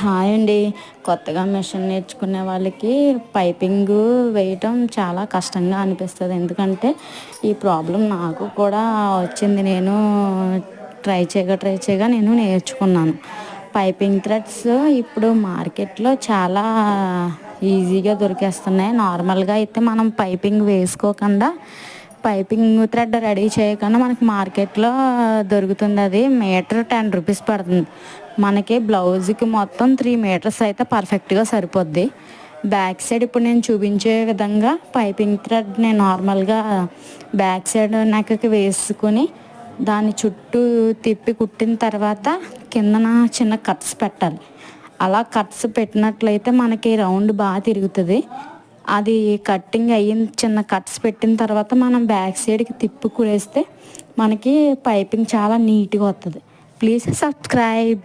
Hi అండి. కొత్తగా machine నేర్చుకునే వాళ్ళకి పైపింగ్ వేయటం చాలా కష్టంగా అనిపిస్తుంది. ఎందుకంటే ఈ ప్రాబ్లం నాకు కూడా వచ్చింది. నేను ట్రై చేయగా నేను నేర్చుకున్నాను. పైపింగ్ థ్రెడ్స్ ఇప్పుడు మార్కెట్లో చాలా ఈజీగా దొరికేస్తున్నాయి. నార్మల్గా అయితే మనం పైపింగ్ వేసుకోకుండా పైపింగ్ థ్రెడ్ రెడీ చేయకుండా మనకి మార్కెట్లో దొరుకుతుంది. అది మీటర్ 10 రూపీస్ పడుతుంది. మనకి బ్లౌజ్కి మొత్తం 3 మీటర్స్ అయితే పర్ఫెక్ట్గా సరిపోద్ది. బ్యాక్ సైడ్ ఇప్పుడు నేను చూపించే విధంగా పైపింగ్ థ్రెడ్ నేను నార్మల్గా బ్యాక్ సైడ్ నెక్కి వేసుకొని దాన్ని చుట్టూ తిప్పి కుట్టిన తర్వాత కిందన చిన్న కట్స్ పెట్టాలి. అలా కట్స్ పెట్టినట్లయితే మనకి రౌండ్ బాగా తిరుగుతుంది. అది కట్టింగ్ అయిన చిన్న కట్స్ పెట్టిన తర్వాత మనం బ్యాక్ సైడ్కి తిప్పి కుడేస్తే మనకి పైపింగ్ చాలా నీట్గా వస్తుంది. Please subscribe.